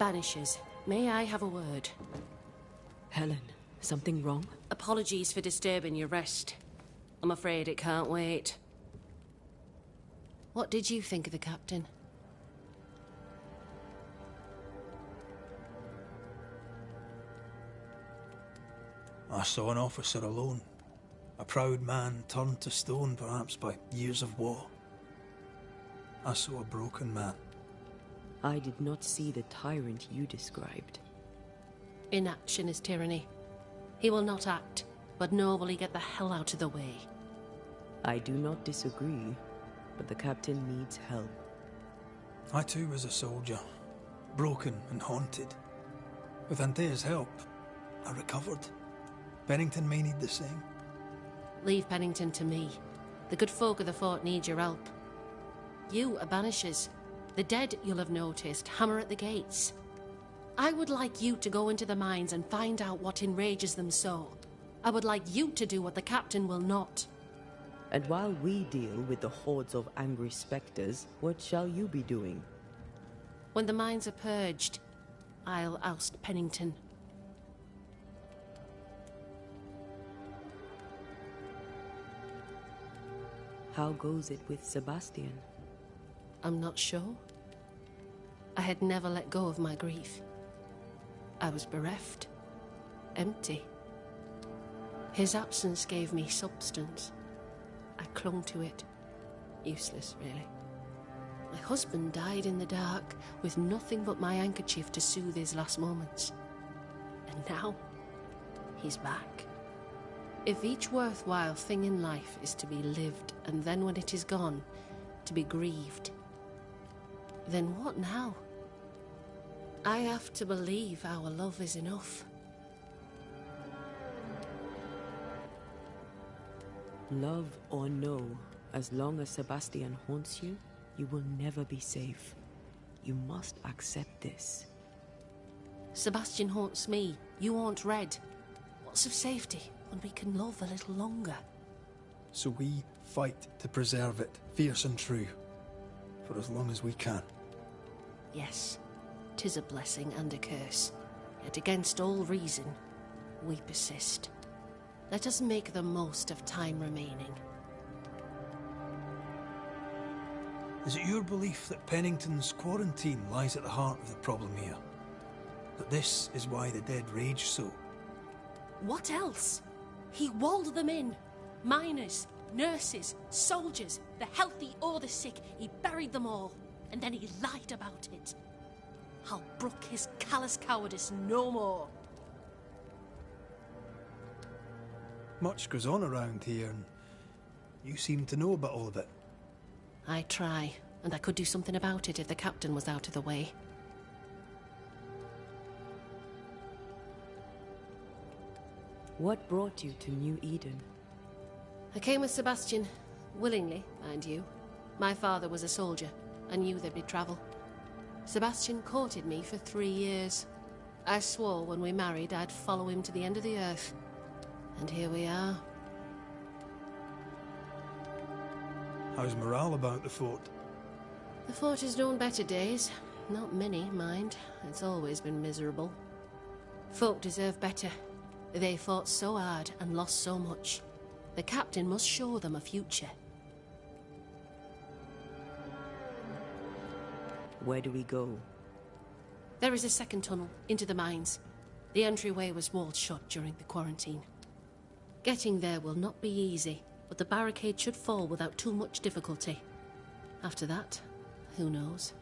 Banishers, may I have a word? Helen, something wrong? Apologies for disturbing your rest. I'm afraid it can't wait. What did you think of the captain? I saw an officer alone. A proud man turned to stone, perhaps by years of war. I saw a broken man. I did not see the tyrant you described. Inaction is tyranny. He will not act, but nor will he get the hell out of the way. I do not disagree, but the captain needs help. I too was a soldier, broken and haunted. With Anthea's help, I recovered. Pennington may need the same. Leave Pennington to me. The good folk of the fort need your help. You are Banishers. The dead, you'll have noticed, hammer at the gates. I would like you to go into the mines and find out what enrages them so. I would like you to do what the captain will not. And while we deal with the hordes of angry spectres, what shall you be doing? When the mines are purged, I'll oust Pennington. How goes it with Sebastian? I'm not sure. I had never let go of my grief. I was bereft, empty. His absence gave me substance. I clung to it. Useless, really. My husband died in the dark, with nothing but my handkerchief to soothe his last moments. And now, he's back. If each worthwhile thing in life is to be lived, and then when it is gone, to be grieved, then what now? I have to believe our love is enough. Love or no, as long as Sebastian haunts you, you will never be safe. You must accept this. Sebastian haunts me, you haunt Red. What's of safety when we can love a little longer? So we fight to preserve it, fierce and true, for as long as we can. Yes, 'tis a blessing and a curse, yet against all reason, we persist. Let us make the most of time remaining. Is it your belief that Pennington's quarantine lies at the heart of the problem here? That this is why the dead rage so? What else? He walled them in. Miners, nurses, soldiers, the healthy or the sick, he buried them all. And then he lied about it. I'll brook his callous cowardice no more. Much goes on around here, and you seem to know about all of it. I try, and I could do something about it if the captain was out of the way. What brought you to New Eden? I came with Sebastian, willingly, mind you. My father was a soldier. I knew there'd be travel. Sebastian courted me for 3 years. I swore when we married I'd follow him to the end of the earth. And here we are. How's morale about the fort? The fort has known better days. Not many, mind. It's always been miserable. Folk deserve better. They fought so hard and lost so much. The captain must show them a future. Where do we go? There is a second tunnel into the mines. The entryway was walled shut during the quarantine. Getting there will not be easy, but the barricade should fall without too much difficulty. After that, who knows?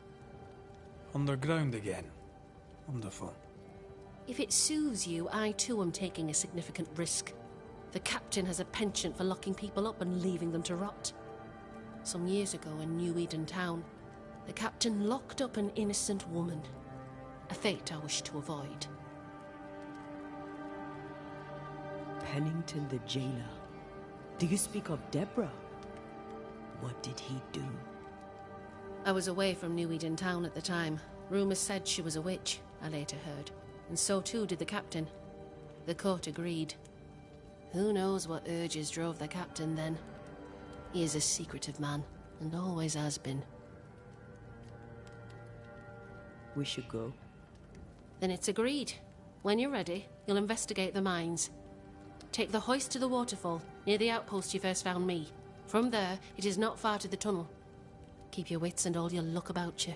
Underground again. Wonderful. If it soothes you, I too am taking a significant risk. The captain has a penchant for locking people up and leaving them to rot. Some years ago in New Eden town, the captain locked up an innocent woman. A fate I wish to avoid. Pennington the jailer. Do you speak of Deborah? What did he do? I was away from New Eden town at the time. Rumours said she was a witch, I later heard. And so too did the captain. The court agreed. Who knows what urges drove the captain then? He is a secretive man, and always has been. We should go. Then it's agreed. When you're ready, you'll investigate the mines. Take the hoist to the waterfall, near the outpost you first found me. From there, it is not far to the tunnel. Keep your wits and all your luck about you.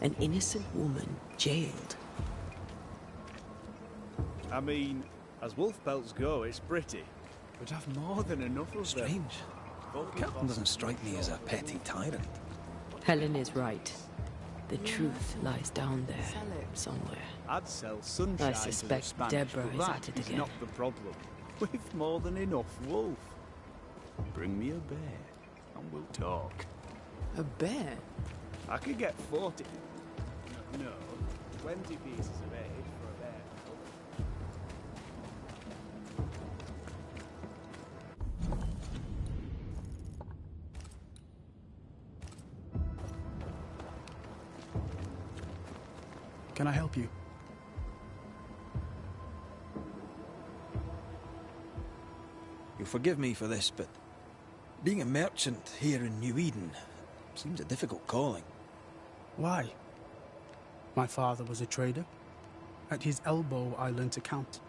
An innocent woman jailed. I mean, as wolf pelts go, it's pretty. We'd have more than enough of them. Strange. The captain doesn't strike me as a petty tyrant. Helen is right. The truth lies down there, somewhere. I'd sell sunshine I suspect to the Spanish, Deborah but is that at it is again. not the problem. We've more than enough wolf. Bring me a bear, and we'll talk. A bear? I could get 40... No, 20 pieces of egg for a bear. Can I help you? You'll forgive me for this, but being a merchant here in New Eden seems a difficult calling. Why? My father was a trader. At his elbow, I learned to count.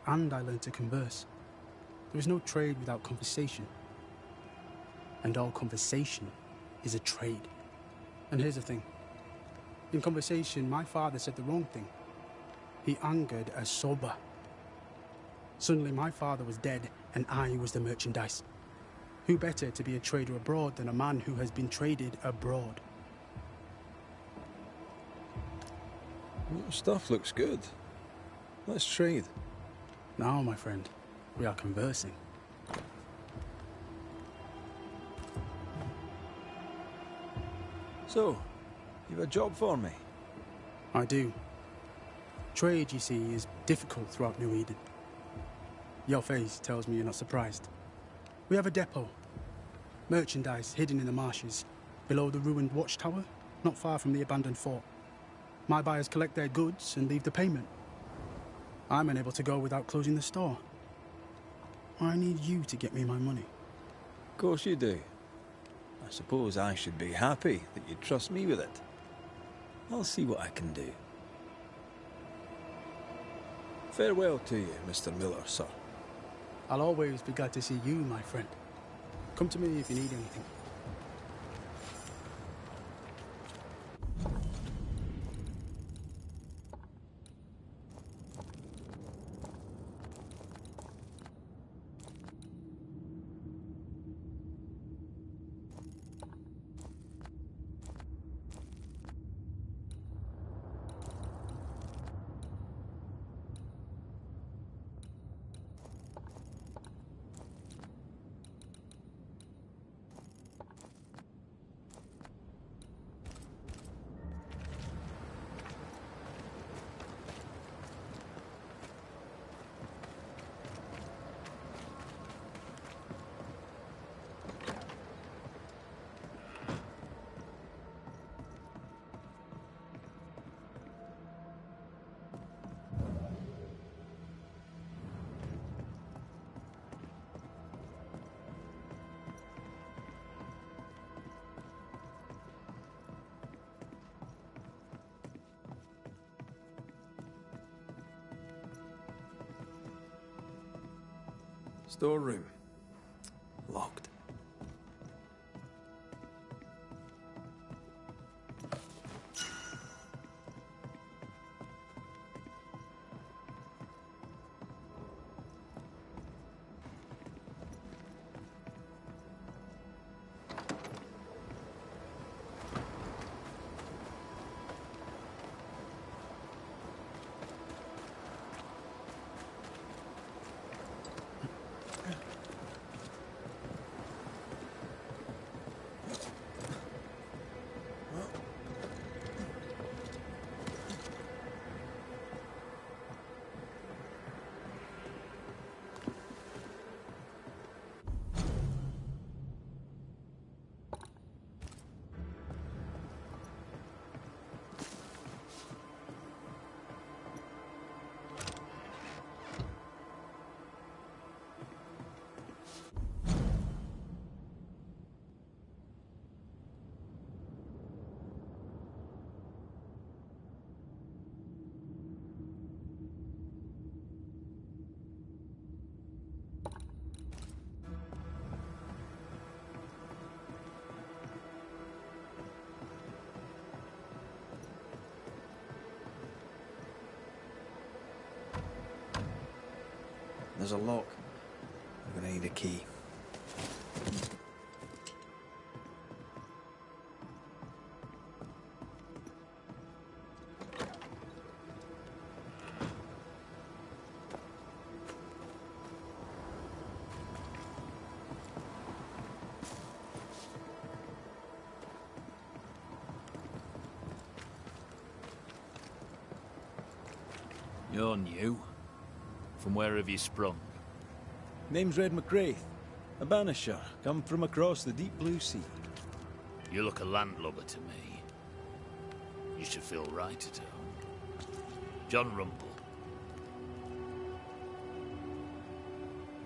And I learned to converse. There is no trade without conversation. And all conversation is a trade. And here's the thing. In conversation, my father said the wrong thing. He angered a soba. Suddenly, my father was dead, and I was the merchandise. Who better to be a trader abroad than a man who has been traded abroad? Your stuff looks good. Let's trade. Now, my friend, we are conversing. So, you've a job for me? I do. Trade, you see, is difficult throughout New Eden. Your face tells me you're not surprised. We have a depot. Merchandise hidden in the marshes, below the ruined watchtower, not far from the abandoned fort. My buyers collect their goods and leave the payment. I'm unable to go without closing the store. I need you to get me my money. Of course you do. I suppose I should be happy that you trust me with it. I'll see what I can do. Farewell to you, Mr. Miller, sir. I'll always be glad to see you, my friend. Come to me if you need anything. Storeroom. Locked. There's a lock. I'm gonna need a key. You're new. From where have you sprung? Name's Red McGrath, a Banisher, come from across the deep blue sea. You look a landlubber to me. You should feel right at home. John Rumble.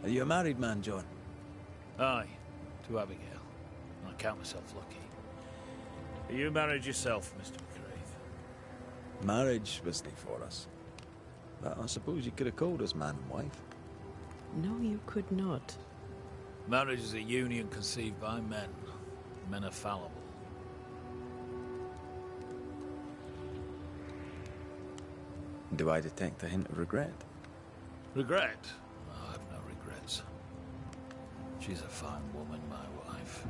Are you a married man, John? Aye, to Abigail. I count myself lucky. Are you married yourself, Mr. McGrath? Marriage was not for us. But I suppose you could have called us man and wife. No, you could not. Marriage is a union conceived by men. Men are fallible. Do I detect a hint of regret? Regret? Oh, I have no regrets. She's a fine woman, my wife.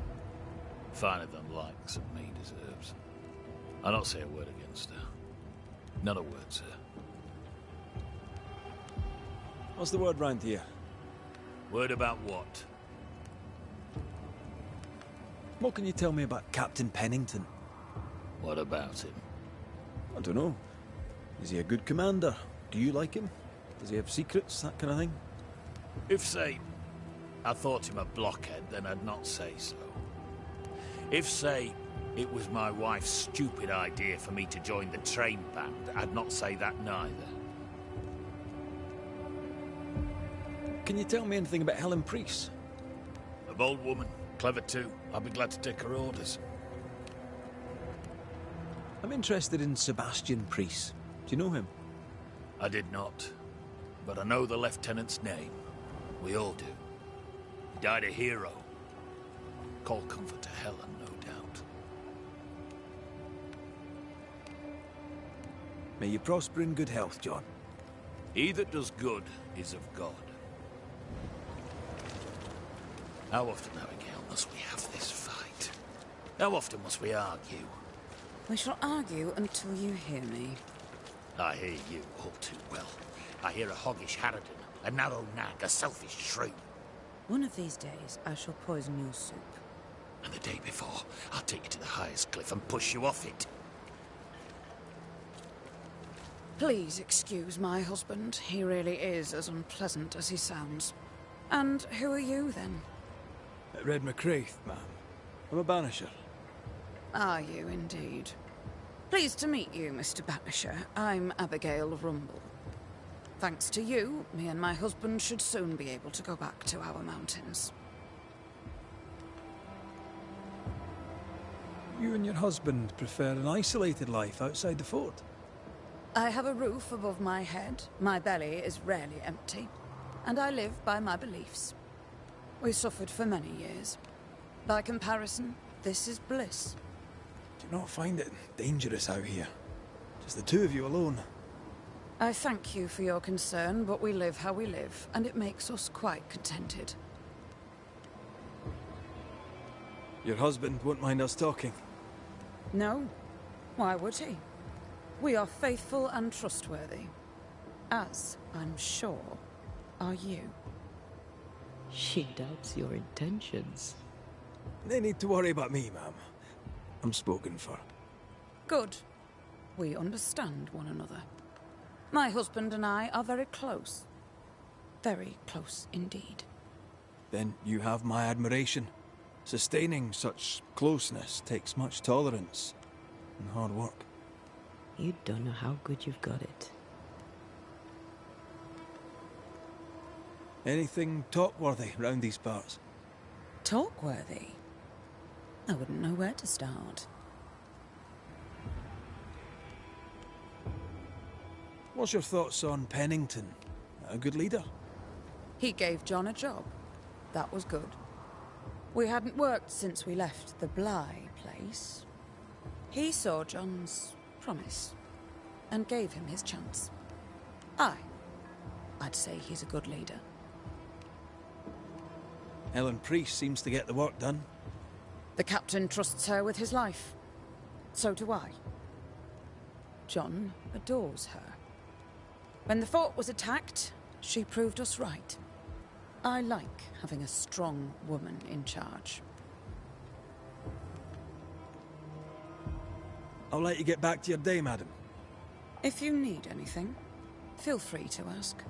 Finer than likes of me deserves. I'll not say a word against her. Not a word, sir. What's the word round here? Word about what? What can you tell me about Captain Pennington? What about him? I don't know. Is he a good commander? Do you like him? Does he have secrets, that kind of thing? If, say, I thought him a blockhead, then I'd not say so. If, say, it was my wife's stupid idea for me to join the train band, I'd not say that neither. Can you tell me anything about Helen Priest? A bold woman, clever too. I'll be glad to take her orders. I'm interested in Sebastian Priest. Do you know him? I did not, but I know the lieutenant's name. We all do. He died a hero. Call comfort to Helen, no doubt. May you prosper in good health, John. He that does good is of God. How often, Abigail, must we have this fight? How often must we argue? We shall argue until you hear me. I hear you all too well. I hear a hoggish harridan, a narrow nag, a selfish shrew. One of these days, I shall poison your soup. And the day before, I'll take you to the highest cliff and push you off it. Please excuse my husband. He really is as unpleasant as he sounds. And who are you, then? Red McGrath, ma'am. I'm a Banisher. Are you, indeed? Pleased to meet you, Mr. Banisher. I'm Abigail Rumble. Thanks to you, me and my husband should soon be able to go back to our mountains. You and your husband prefer an isolated life outside the fort? I have a roof above my head, my belly is rarely empty, and I live by my beliefs. We suffered for many years. By comparison, this is bliss. Do you not find it dangerous out here? Just the two of you alone? I thank you for your concern, but we live how we live, and it makes us quite contented. Your husband won't mind us talking? No. Why would he? We are faithful and trustworthy. As, I'm sure, are you. She doubts your intentions. No need to worry about me, ma'am. I'm spoken for. Good. We understand one another. My husband and I are very close. Very close indeed. Then you have my admiration. Sustaining such closeness takes much tolerance and hard work. You don't know how good you've got it. Anything talk-worthy round these parts? Talk-worthy? I wouldn't know where to start. What's your thoughts on Pennington? A good leader? He gave John a job. That was good. We hadn't worked since we left the Bly place. He saw John's promise and gave him his chance. I'd say he's a good leader. Helen Priest seems to get the work done. The captain trusts her with his life. So do I. John adores her. When the fort was attacked, she proved us right. I like having a strong woman in charge. I'll let you get back to your day, madam. If you need anything, feel free to ask.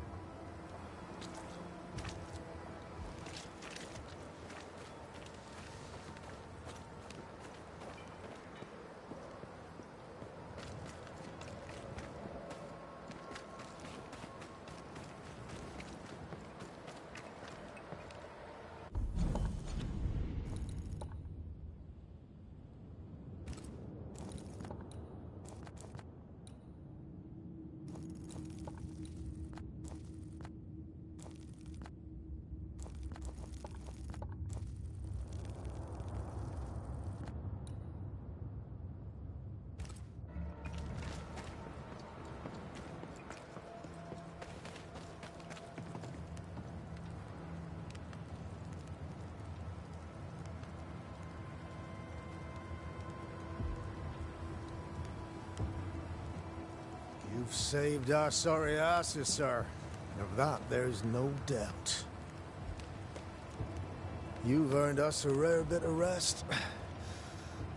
You've saved our sorry asses, sir. Of that, there's no doubt. You've earned us a rare bit of rest,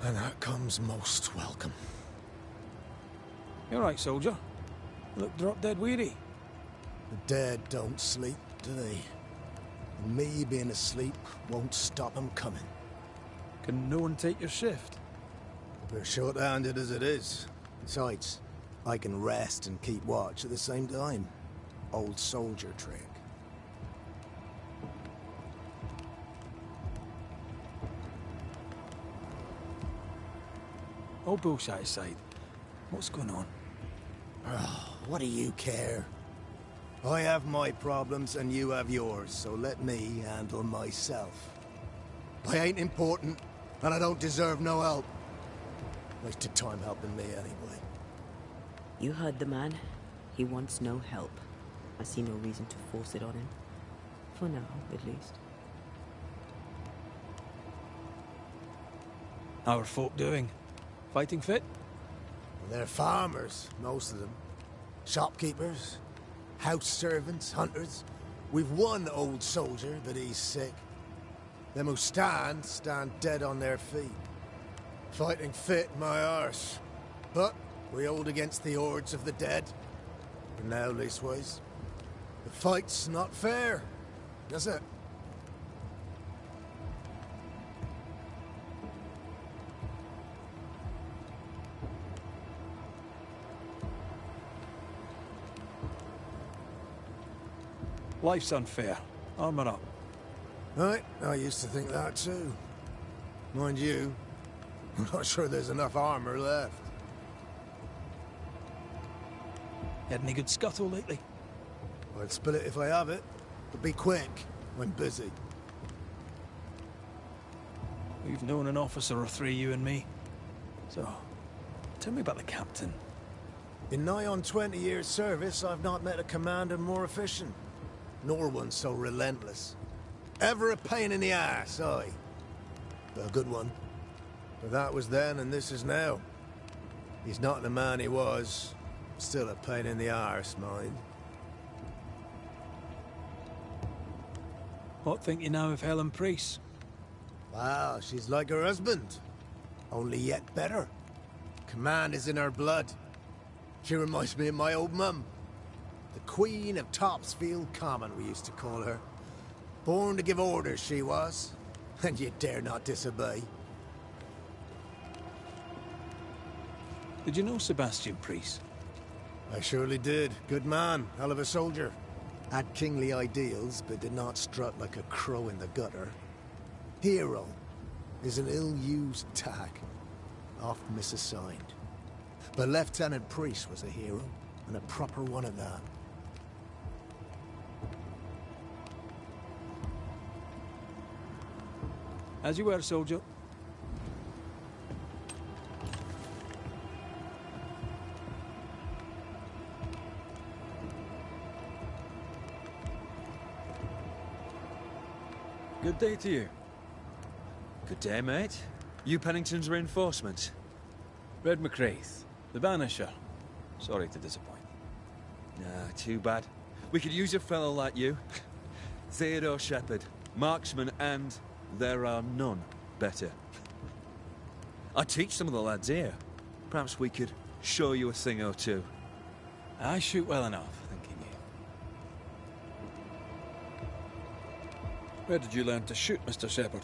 and that comes most welcome. You all right, soldier? You look drop dead weary. The dead don't sleep, do they? And me being asleep won't stop them coming. Can no one take your shift? We're short-handed as it is. Besides, I can rest and keep watch at the same time. Old soldier trick. All bullshit aside, what's going on? Oh, what do you care? I have my problems and you have yours, so let me handle myself. I ain't important, and I don't deserve no help. Wasted time helping me anyway. You heard the man. He wants no help. I see no reason to force it on him. For now, at least. How are folk doing? Fighting fit? Well, they're farmers, most of them. Shopkeepers, house servants, hunters. We've one old soldier, but he's sick. Them who stand dead on their feet. Fighting fit, my arse. But we hold against the hordes of the dead. For now, leastways. The fight's not fair, is it? Life's unfair. Armour up. Right, I used to think that too. Mind you, I'm not sure there's enough armor left. Had any good scuttle lately? I'd spill it if I have it, but be quick. I'm busy. We've known an officer or three, you and me. So, tell me about the captain. In nigh on 20 years' service, I've not met a commander more efficient. Nor one so relentless. Ever a pain in the ass, aye. But a good one. But that was then and this is now. He's not the man he was. Still a pain in the arse, mind. What think you now of Helen Priest? Wow, she's like her husband. Only yet better. Command is in her blood. She reminds me of my old mum. The Queen of Topsfield Common, we used to call her. Born to give orders, she was. And you dare not disobey. Did you know Sebastian Priest? I surely did. Good man, hell of a soldier. Had kingly ideals, but did not strut like a crow in the gutter. Hero is an ill-used tag, oft misassigned. But Lieutenant Priest was a hero, and a proper one at that. As you were, soldier. Good day to you. Good day, mate. You Pennington's reinforcements? Red McCraith, the Banisher. Sorry to disappoint. Nah, too bad. We could use a fellow like you. Theodore Shepherd, marksman, and there are none better. I teach some of the lads here. Perhaps we could show you a thing or two. I shoot well enough, thinking you. Where did you learn to shoot, Mr. Shepherd?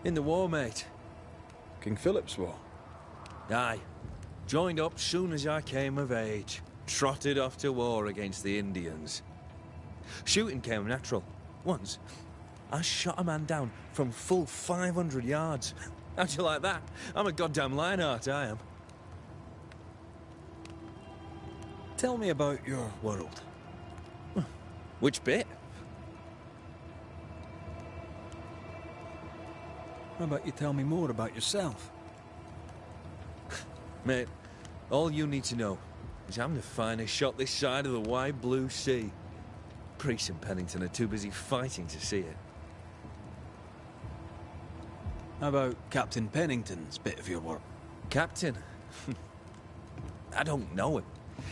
In the war, mate. King Philip's War? Aye. Joined up soon as I came of age. Trotted off to war against the Indians. Shooting came natural. Once, I shot a man down from full 500 yards. How'd you like that? I'm a goddamn Lionheart, I am. Tell me about your world. Which bit? How about you tell me more about yourself? Mate, all you need to know is I'm the finest shot this side of the wide blue sea. Priest and Pennington are too busy fighting to see it. How about Captain Pennington's bit of your work? Captain? I don't know him.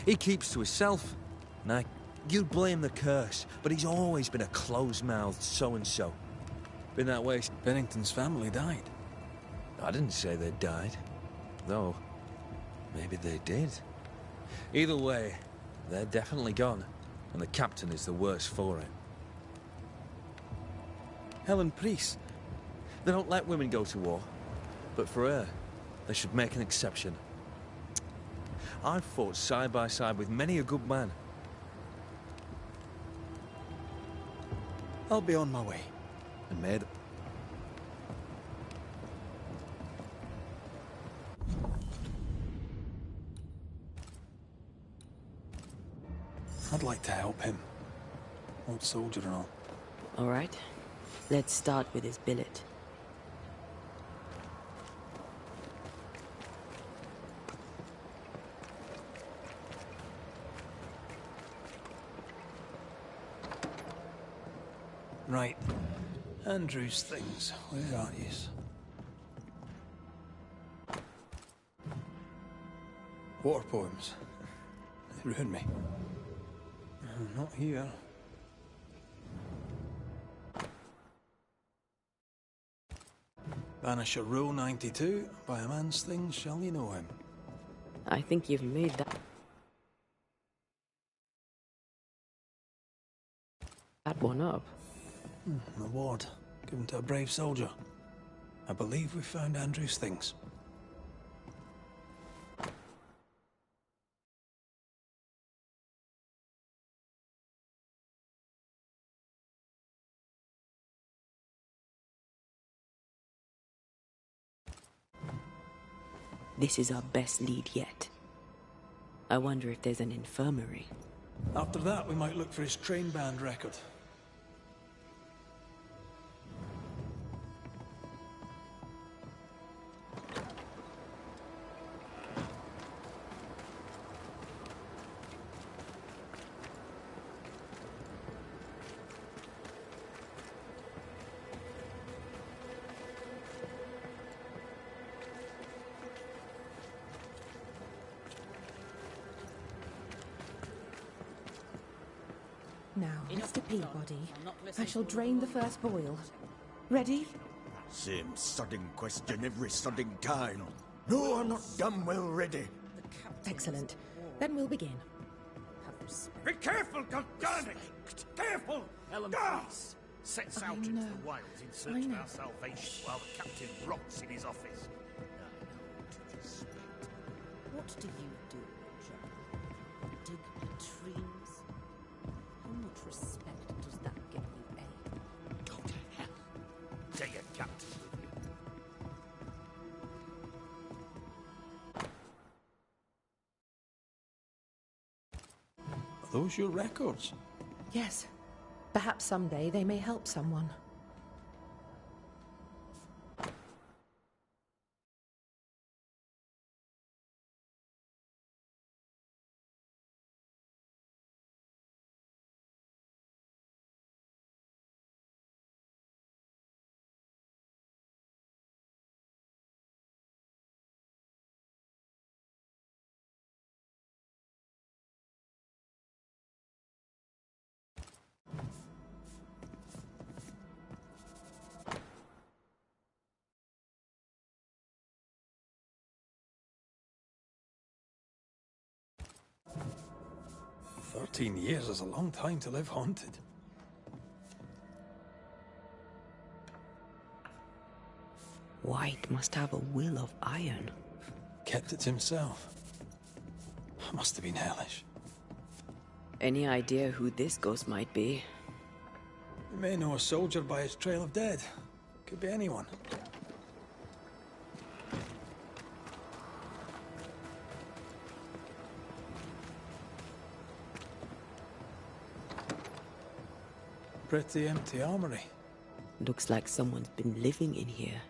He keeps to himself. Now, you'd blame the curse, but he's always been a close-mouthed so-and-so. Been that way. Pennington's family died. I didn't say they died. Though, maybe they did. Either way, they're definitely gone, and the captain is the worse for it. Helen Priest. They don't let women go to war, but for her, they should make an exception. I've fought side by side with many a good man. I'll be on my way. And made. I'd like to help him. Old soldier and all. All right. Let's start with his billet. Right. Andrew's things. Where are yous? Water poems. They ruined me. Not here. Banisher Row 92. By a man's things shall you know him. I think you've made that one up. An award given to a brave soldier. I believe we found Andrew's things. This is our best lead yet. I wonder if there's an infirmary. After that, we might look for his train band record. Now, Mr. Peabody, I shall drain the first boil. Ready? Same sodding question every sodding time. No, I'm not damn well ready. Excellent. Then we'll begin. Be careful, goddammit! Careful! Helen Priest sets out into the wilds in search of our salvation while the captain rots in his office. What do you do, John? Dig latrines? How much respect does that give you, eh? Go to hell. Take your captain with you. Are those your records? Yes. Perhaps someday they may help someone. 13 years is a long time to live haunted. White must have a will of iron. Kept it to himself. Must have been hellish. Any idea who this ghost might be? You may know a soldier by his trail of dead. Could be anyone. Pretty empty armory. Looks like someone's been living in here.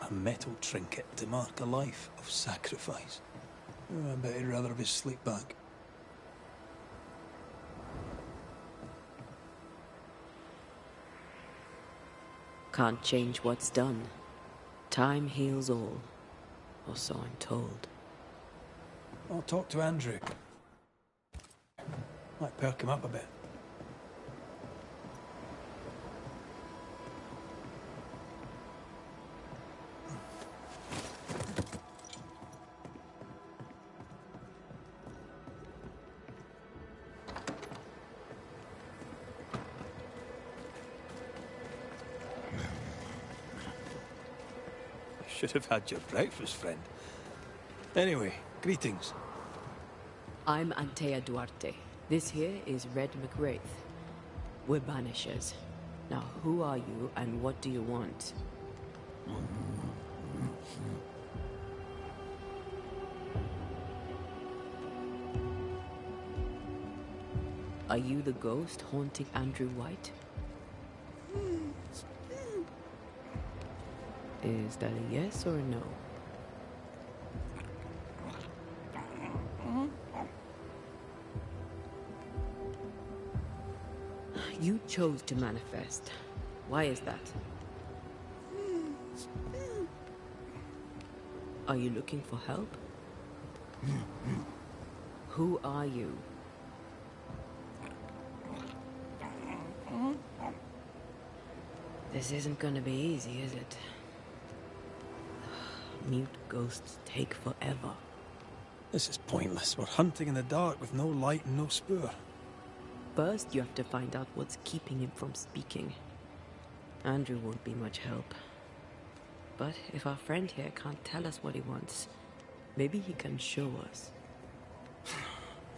A metal trinket to mark a life of sacrifice. Oh, I bet he'd rather have his sleep back. Can't change what's done. Time heals all. Or so I'm told. I'll talk to Andrew. Might perk him up a bit. Should have had your breakfast, friend. Anyway, greetings. I'm Antea Duarte. This here is Red McWraith. We're Banishers. Now, who are you and what do you want? Are you the ghost haunting Andrew White? Is that a yes or a no? You chose to manifest. Why is that? Are you looking for help? Who are you? This isn't gonna be easy, is it? Mute ghosts take forever. This is pointless. We're hunting in the dark with no light and no spoor. First, you have to find out what's keeping him from speaking. Andrew won't be much help. But if our friend here can't tell us what he wants, maybe he can show us.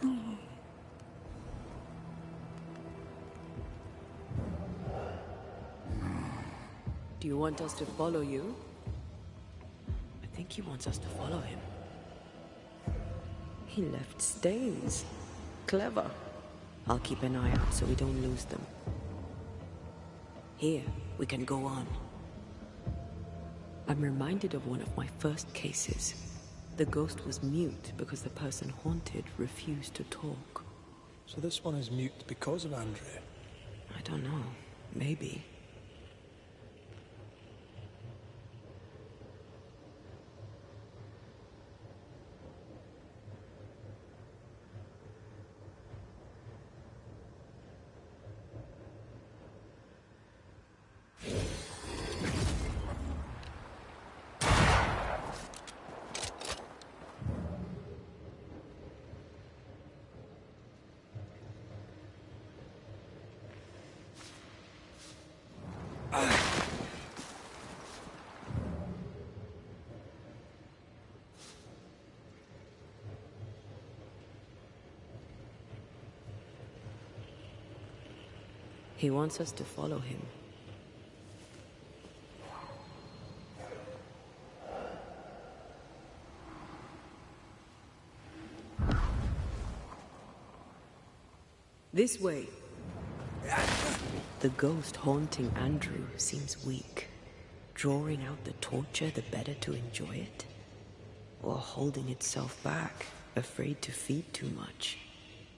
Do you want us to follow you? I think he wants us to follow him. He left stains. Clever. I'll keep an eye out so we don't lose them. Here, we can go on. I'm reminded of one of my first cases. The ghost was mute because the person haunted refused to talk. So this one is mute because of Andrew? I don't know. Maybe. He wants us to follow him. This way. The ghost haunting Andrew seems weak. Drawing out the torture the better to enjoy it? Or holding itself back, afraid to feed too much?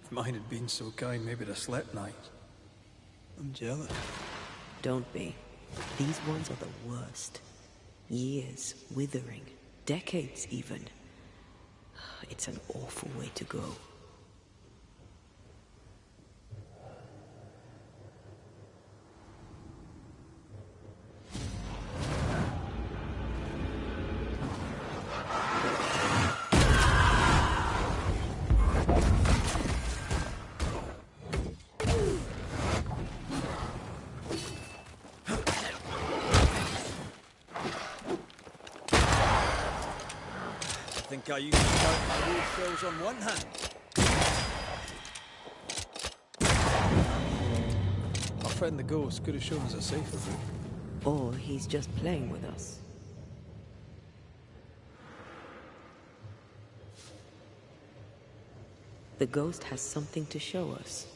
If mine had been so kind, maybe I'd have slept nights. I'm jealous. Don't be. These ones are the worst. Years withering, decades even. It's an awful way to go. I used to count my wood shells on one hand. Our friend the ghost could have shown us a safer route. Or he's just playing with us. The ghost has something to show us.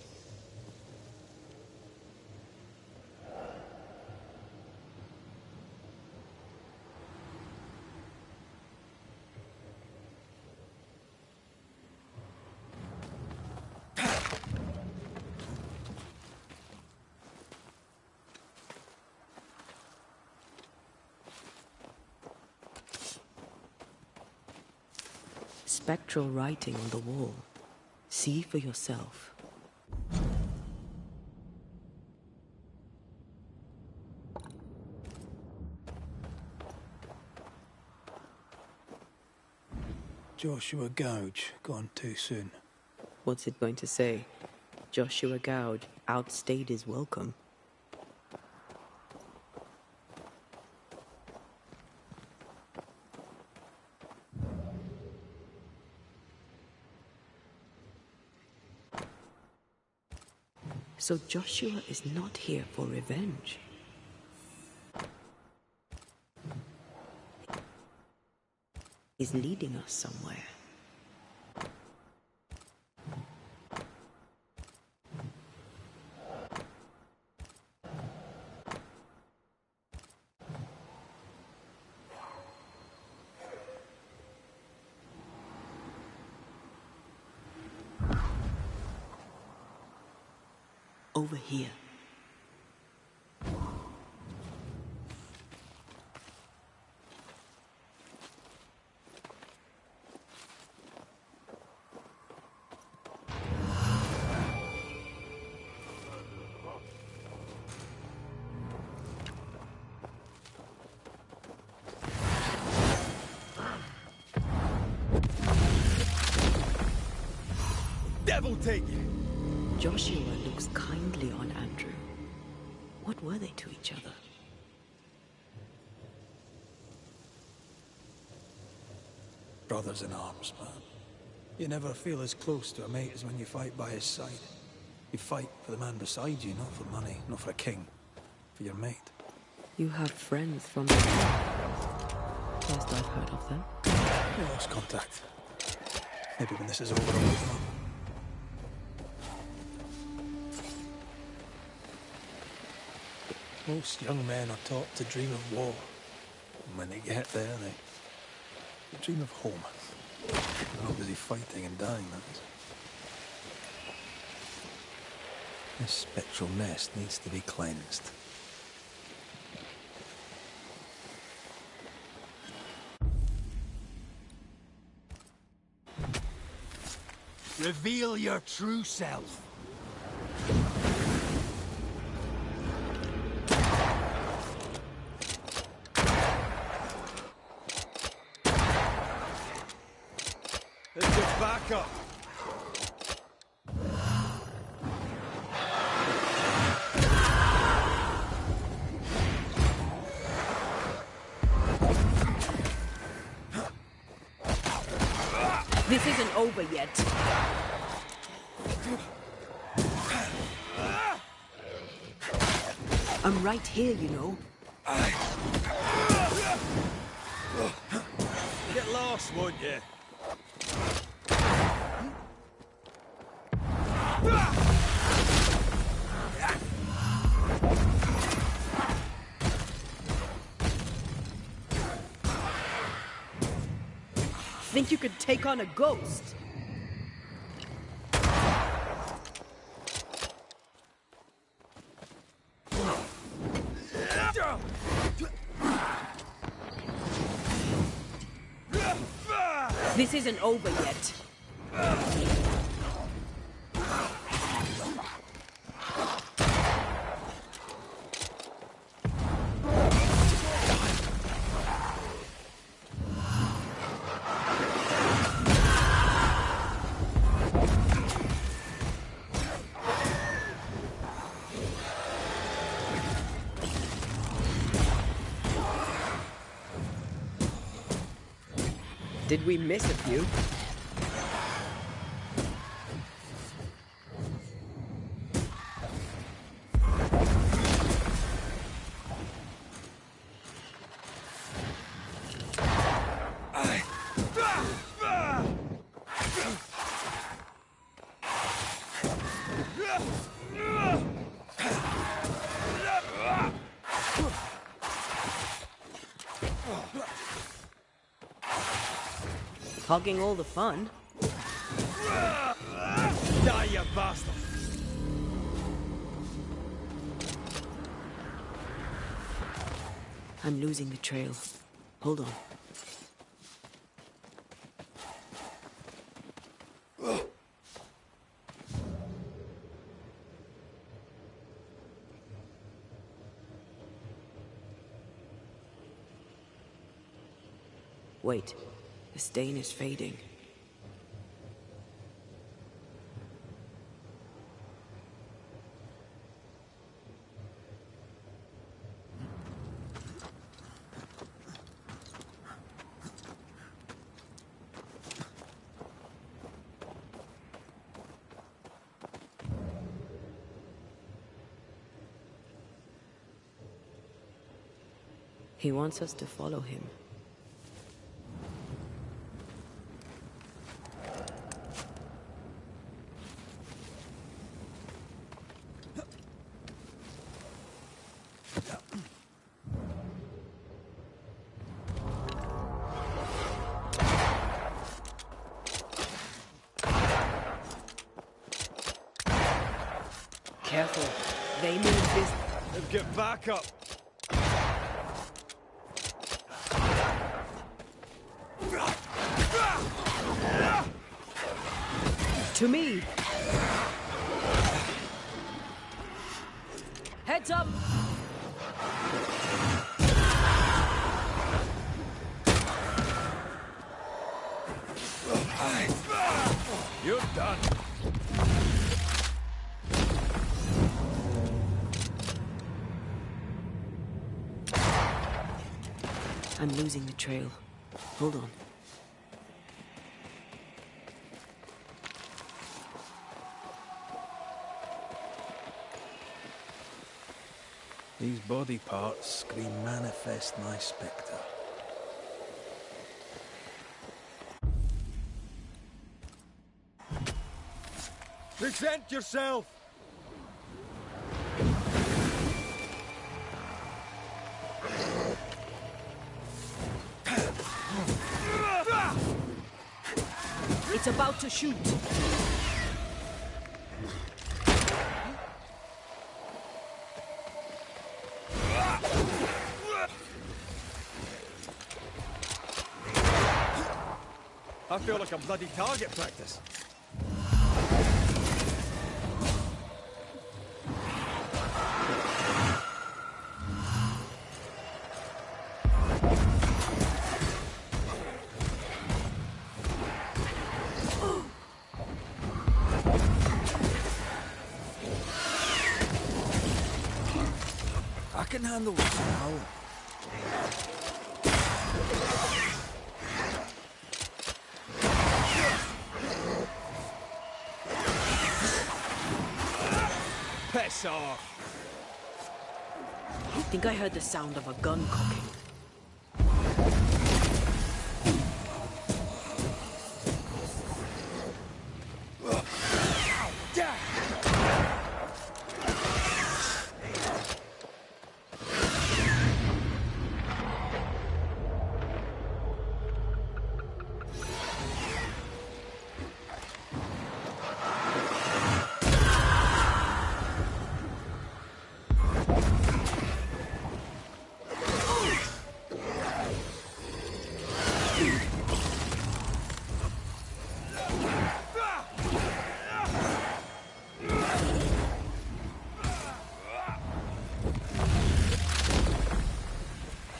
Spectral writing on the wall. See for yourself. Joshua Gouge, gone too soon. What's it going to say? Joshua Gouge outstayed his welcome. So Joshua is not here for revenge. He's leading us somewhere. Over here. Devil take you! Joshua looks kindly on Andrew. What were they to each other? Brothers in arms, man. You never feel as close to a mate as when you fight by his side. You fight for the man beside you, not for money, not for a king. For your mate. You have friends from the first I've heard of them. We lost contact. Maybe when this is over, I'll look them up. Most young men are taught to dream of war. And when they get there, they dream of home. They're not busy fighting and dying, that is. This spectral nest needs to be cleansed. Reveal your true self. Let's get back up. This isn't over yet. I'm right here, you know. Get lost, won't you? Think you could take on a ghost? This isn't over yet. Did we miss a few? Hogging all the fun. Die, you bastard! I'm losing the trail. Hold on. Wait. The stain is fading. He wants us to follow him. Careful. They move this. Get back up. To me. Heads up. You're done. I'm losing the trail. Hold on. These body parts scream manifest my spectre. Present yourself! It's about to shoot. I feel like a bloody target practice. I can handle this now. Piss off! I think I heard the sound of a gun cocking.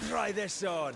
Try this on.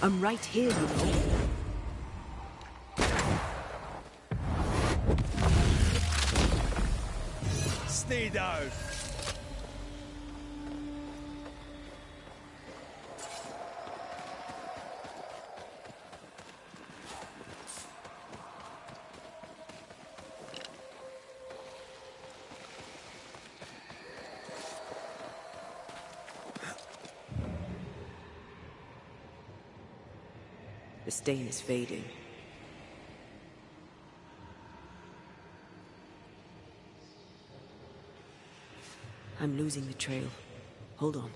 I'm right here, you know. Stay down. The stain is fading. I'm losing the trail. Hold on.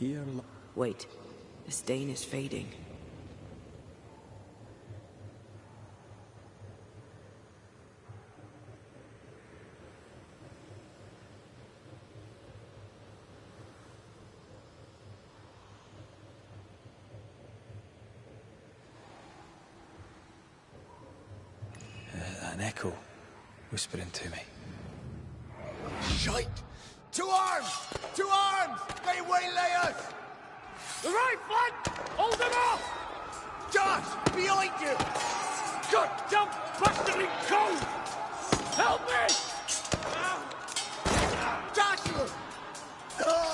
Here. Wait. The stain is fading. An echo whispering to me. Shite! To arms! To arms! They waylay us! The right flank! Hold them off! Josh! Behind you! Goddamn bastard cold! Help me! Joshua! No!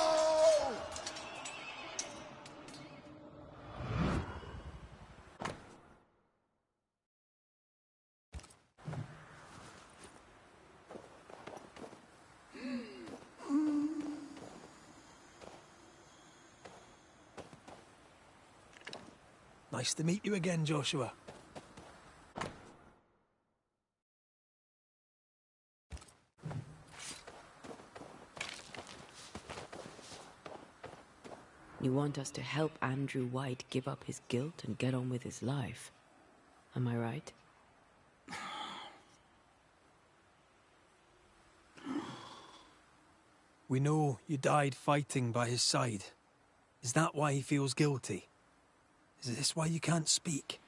Nice to meet you again, Joshua. You want us to help Andrew White give up his guilt and get on with his life. Am I right? We know you died fighting by his side. Is that why he feels guilty? Is this why you can't speak?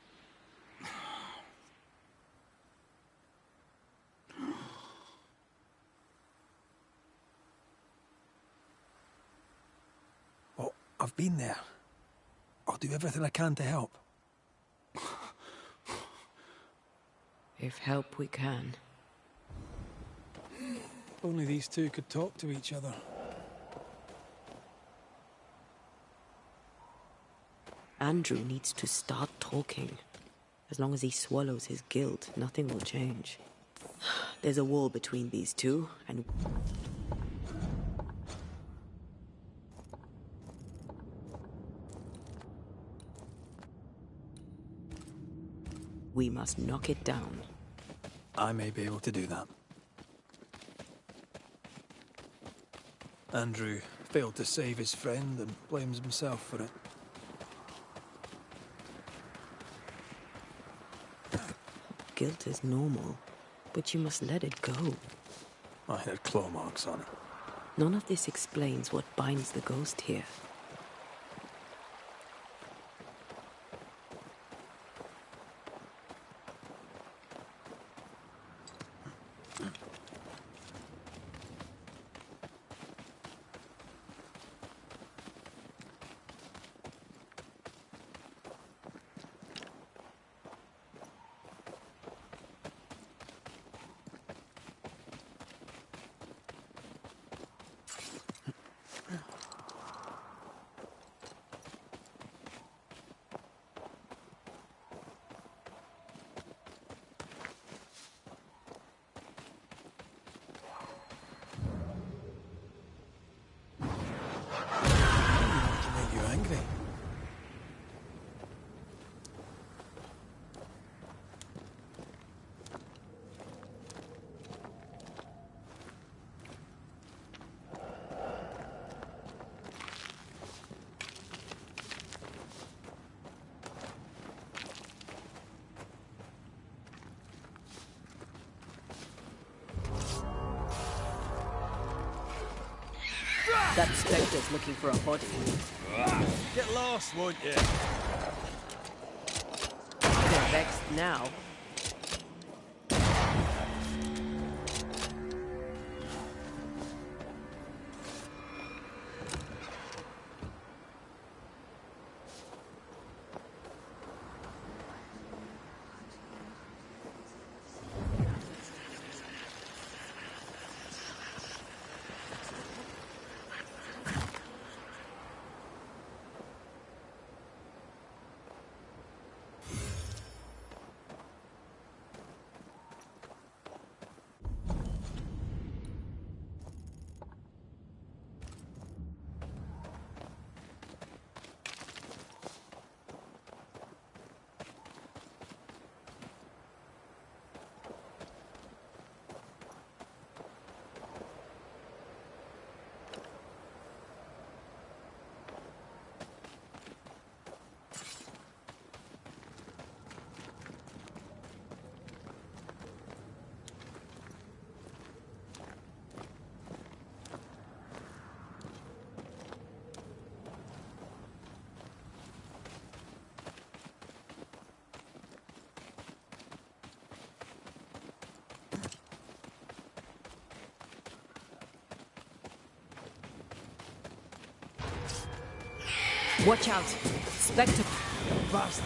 Well, I've been there. I'll do everything I can to help. If help we can. Only these two could talk to each other. Andrew needs to start talking. As long as he swallows his guilt, nothing will change. There's a wall between these two, and... we must knock it down. I may be able to do that. Andrew failed to save his friend and blames himself for it. Guilt is normal, but you must let it go. I had claw marks on it. None of this explains what binds the ghost here. That spectre's looking for a body. Get lost, won't you? They're vexed now. Watch out! Spectre! Bastard!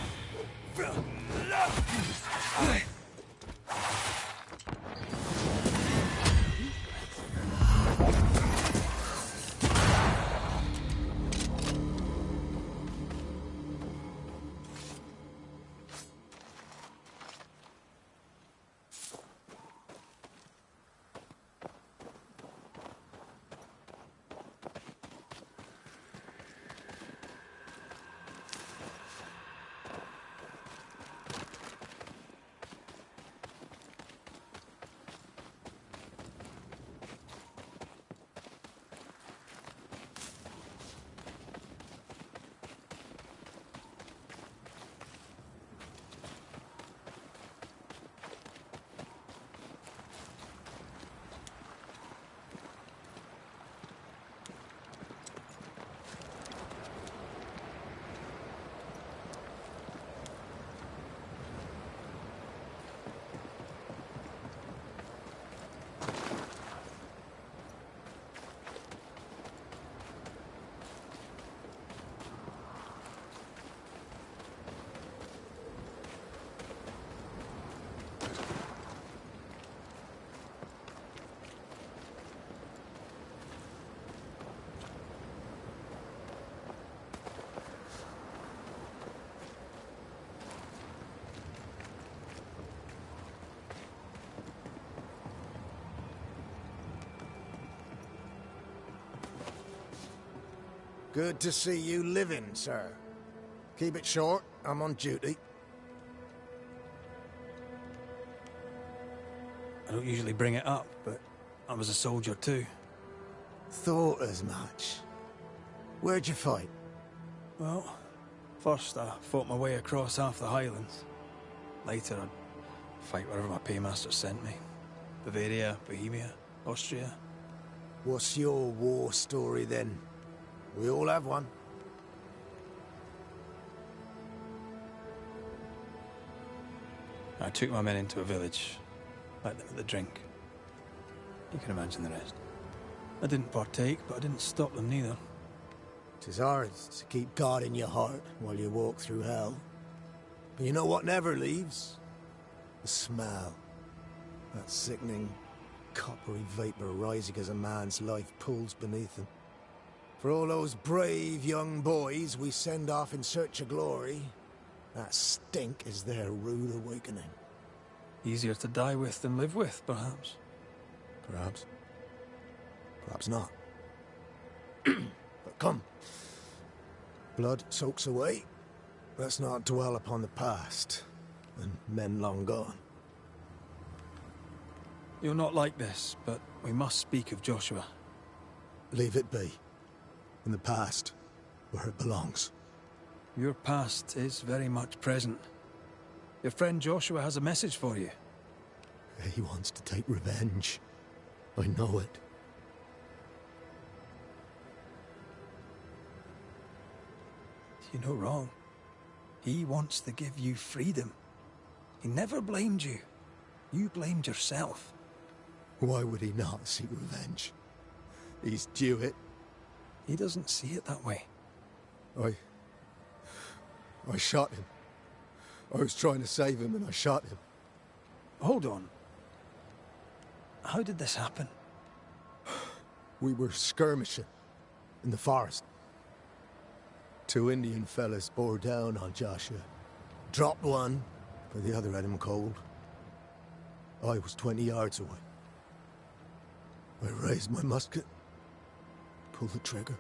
Good to see you living, sir. Keep it short, I'm on duty. I don't usually bring it up, but I was a soldier too. Thought as much. Where'd you fight? Well, first I fought my way across half the Highlands. Later I'd fight wherever my paymaster sent me. Bavaria, Bohemia, Austria. What's your war story then? We all have one. I took my men into a village, let them at the drink. You can imagine the rest. I didn't partake, but I didn't stop them neither. 'Tis hard to keep God in your heart while you walk through hell. But you know what never leaves? The smell. That sickening, coppery vapor rising as a man's life pulls beneath him. For all those brave young boys we send off in search of glory, that stink is their rude awakening. Easier to die with than live with, perhaps. Perhaps. Perhaps not. But come. Blood soaks away. Let's not dwell upon the past, and men long gone. You're not like this, but we must speak of Joshua. Leave it be. In the past, where it belongs. Your past is very much present. Your friend Joshua has a message for you. He wants to take revenge. I know it. You're no wrong. He wants to give you freedom. He never blamed you. You blamed yourself. Why would he not seek revenge? He's due it. He doesn't see it that way. I shot him. I was trying to save him and I shot him. Hold on. How did this happen? We were skirmishing in the forest. 2 Indian fellas bore down on Joshua. Dropped one, but the other had him cold. I was 20 yards away. I raised my musket, pulled the trigger.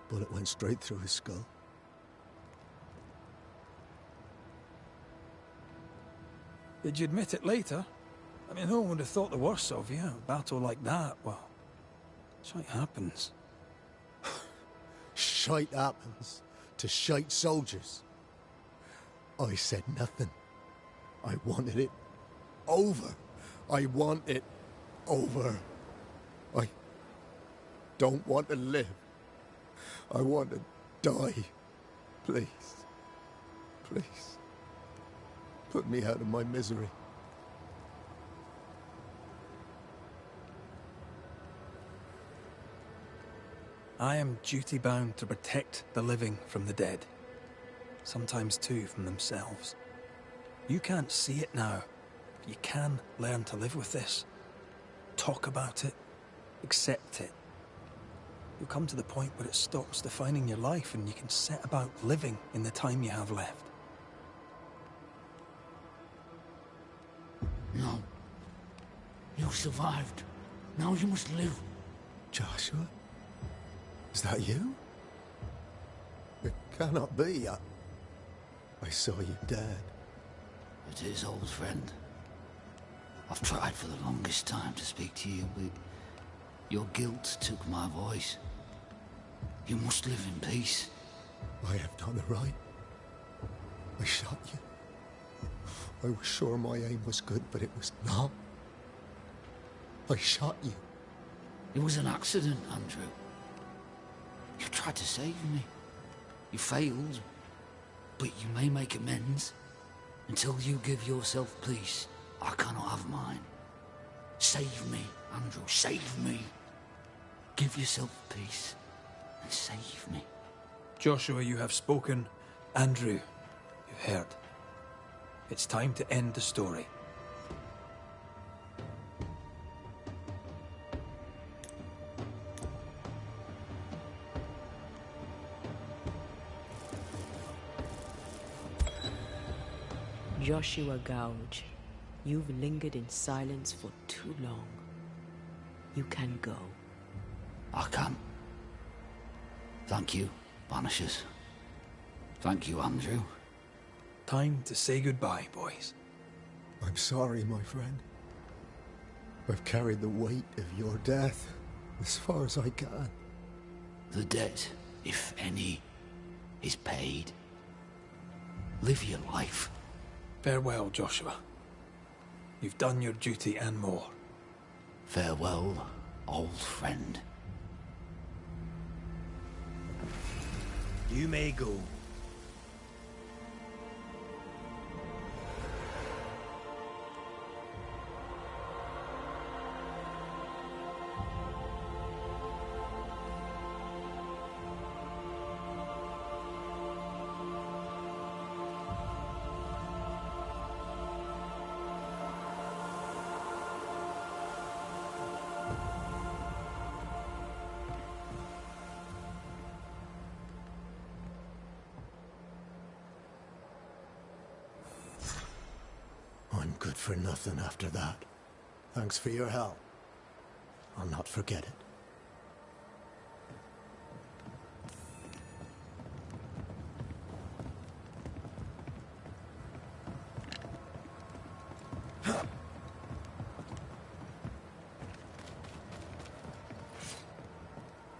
Bullet went straight through his skull. Did you admit it later? I mean, no one would have thought the worst of you. A battle like that, well, shite happens. Shite happens to shite soldiers. I said nothing. I wanted it over. I want it over. I don't want to live. I want to die. Please. Please. Put me out of my misery. I am duty-bound to protect the living from the dead. Sometimes, too, from themselves. You can't see it now, but you can learn to live with this. Talk about it. Accept it. You'll come to the point where it stops defining your life and you can set about living in the time you have left. No. You survived. Now you must live. Joshua? Is that you? It cannot be. I saw you dead. It is, old friend. I've tried for the longest time to speak to you, but your guilt took my voice. You must live in peace. I have done it right. I shot you. I was sure my aim was good, but it was not. I shot you. It was an accident, Andrew. You tried to save me. You failed, but you may make amends. Until you give yourself peace, I cannot have mine. Save me, Andrew, save me. Give yourself peace and save me. Joshua, you have spoken. Andrew, you've heard. It's time to end the story. Joshua Gouge, you've lingered in silence for too long. You can go. I can. Thank you, Banishers. Thank you, Andrew. Time to say goodbye, boys. I'm sorry, my friend. I've carried the weight of your death as far as I can. The debt, if any, is paid. Live your life. Farewell, Joshua. You've done your duty and more. Farewell, old friend. You may go. I'm good for nothing after that. Thanks for your help. I'll not forget it.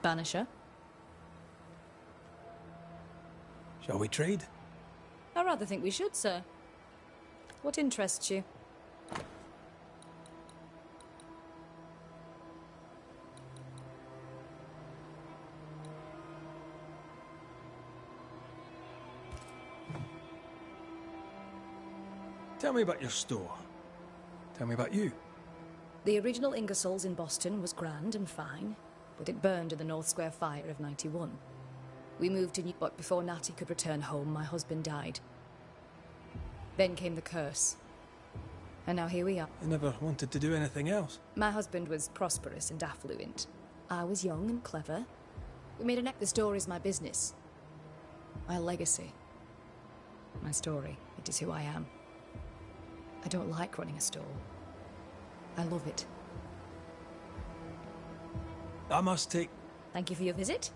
Banisher? Shall we trade? I rather think we should, sir. What interests you? me about your store. Tell me about you. The original Ingersoll's in Boston was grand and fine, but it burned in the North Square fire of '91. We moved to New York before Natty could return home. My husband died. Then came the curse. And now here we are. You never wanted to do anything else? My husband was prosperous and affluent. I was young and clever. We made a neck. The store is my business. My legacy. My story. It is who I am. I don't like running a store. I love it. I must take... Thank you for your visit.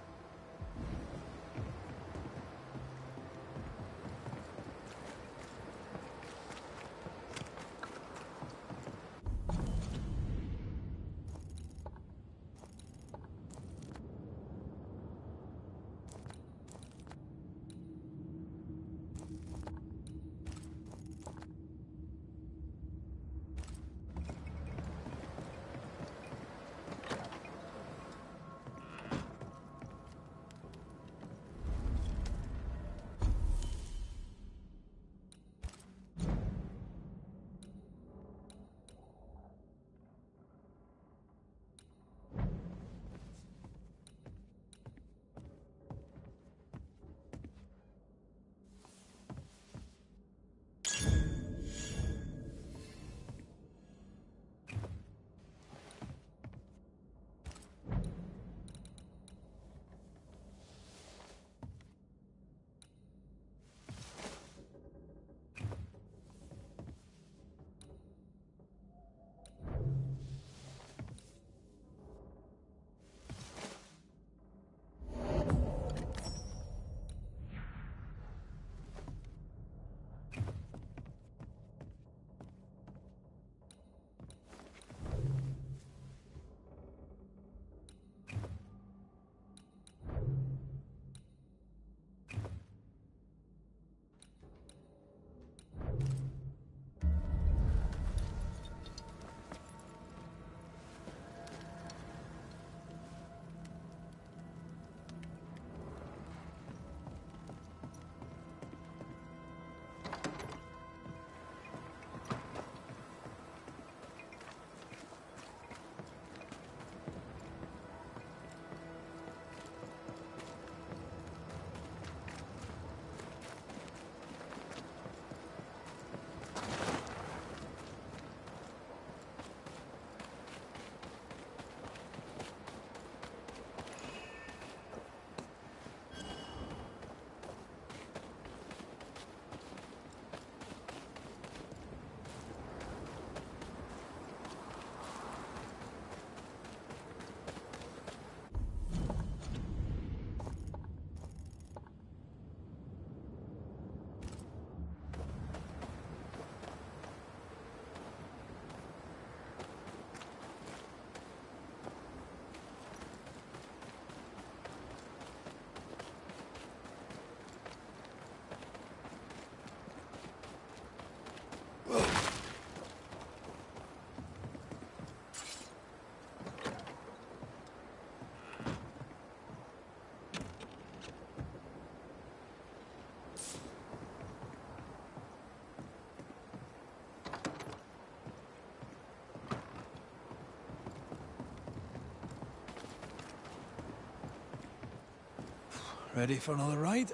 Ready for another ride?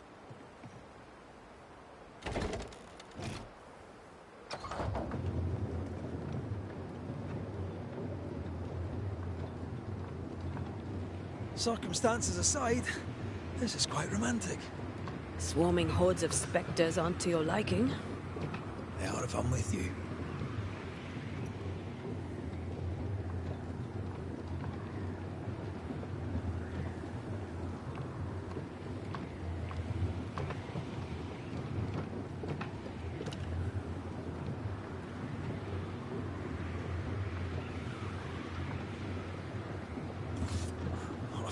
Circumstances aside, this is quite romantic. Swarming hordes of spectres aren't to your liking. They are if I'm with you.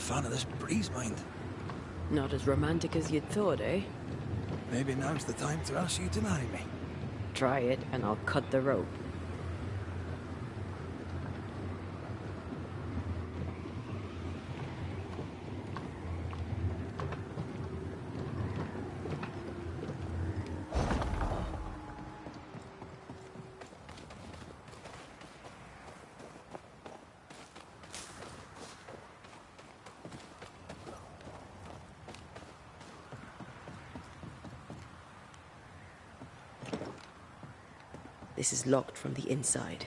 Fan of this breeze, mind. Not as romantic as you'd thought, eh? Maybe now's the time to ask you to marry me. Try it, and I'll cut the rope. This is locked from the inside.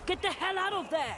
Get the hell out of there!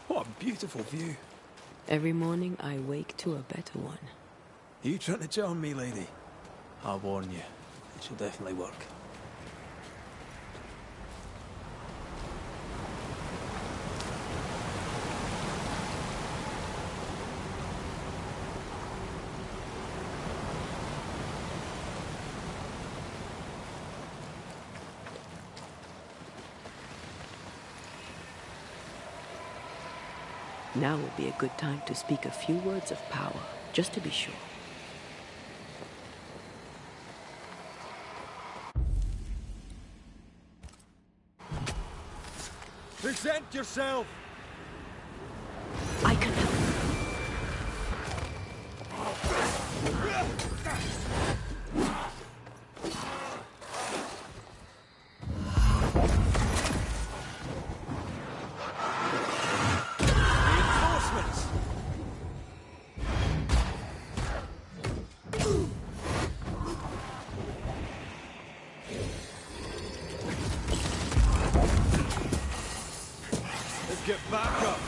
What a beautiful view. Every morning I wake to a better one. Are you trying to charm me, lady? I'll warn you, it shall definitely work. Now would be a good time to speak a few words of power, just to be sure. Present yourself! I can help. Get back up!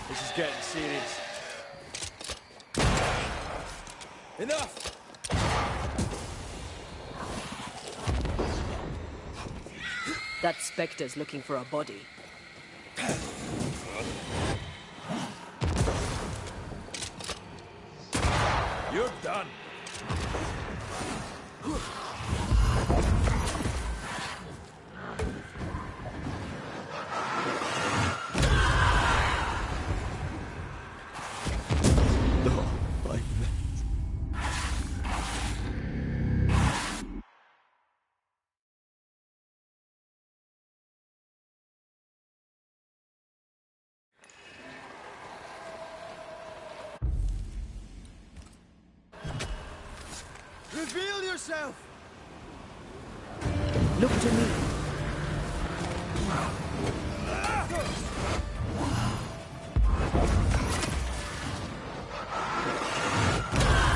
This is getting serious. Enough! That Spectre's looking for a body. Reveal yourself! Look to me.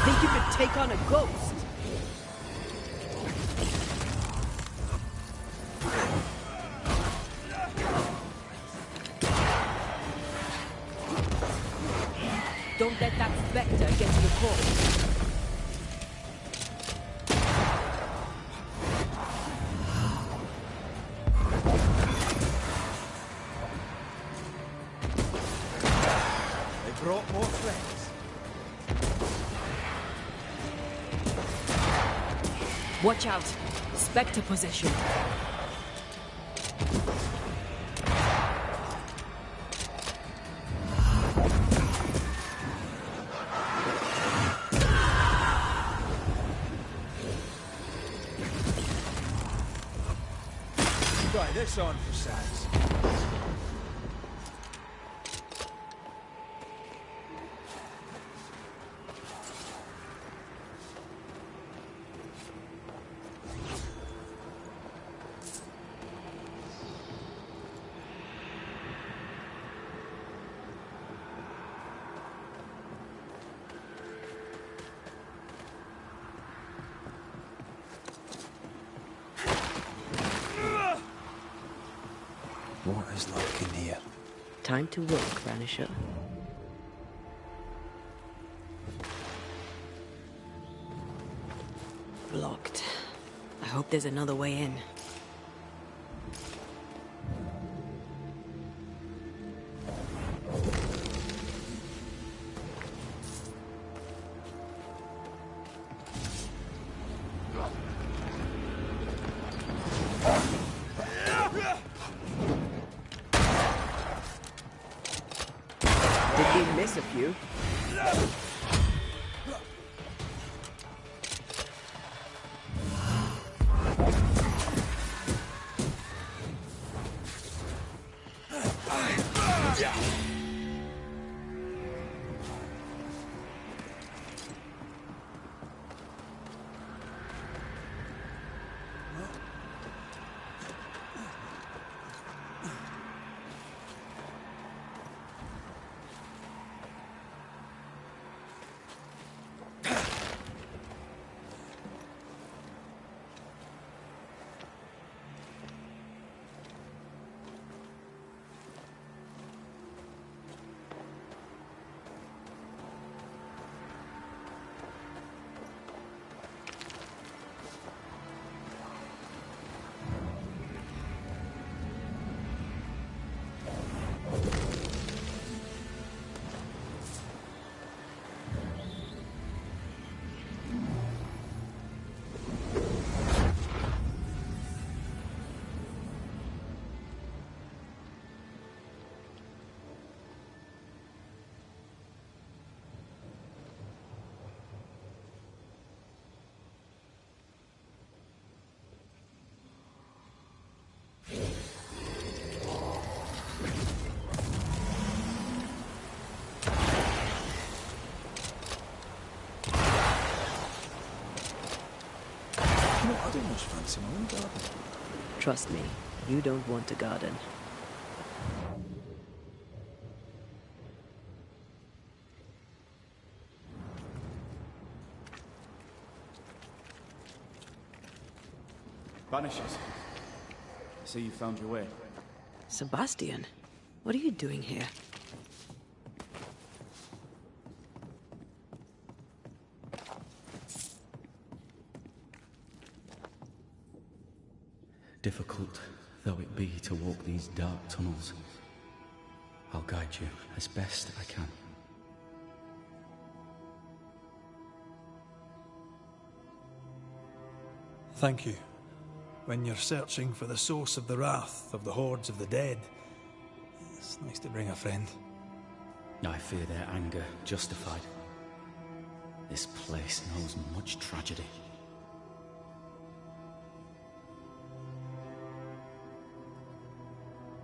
Think you could take on a ghost? Don't let that spectre get to the core. Brought more friends. Watch out! Spectre possession. Try this on for size. What is lurking here? Time to work, Banisher. Blocked. I hope there's another way in. Did we miss a few? I'd almost fancy my own garden. Trust me, you don't want a garden. Banishers. I see you found your way. Sebastian, what are you doing here? Difficult though it be to walk these dark tunnels, I'll guide you as best I can. Thank you. When you're searching for the source of the wrath of the hordes of the dead, it's nice to bring a friend. I fear their anger justified. This place knows much tragedy.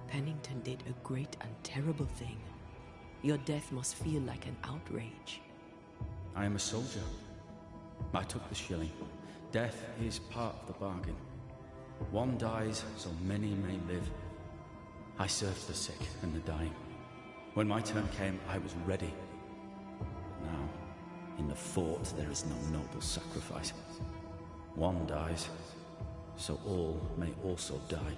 Pennington did a great and terrible thing. Your death must feel like an outrage. I am a soldier. I took the shilling. Death is part of the bargain. One dies, so many may live. I served the sick and the dying. When my turn came, I was ready. But now, in the fort, there is no noble sacrifice. One dies, so all may also die.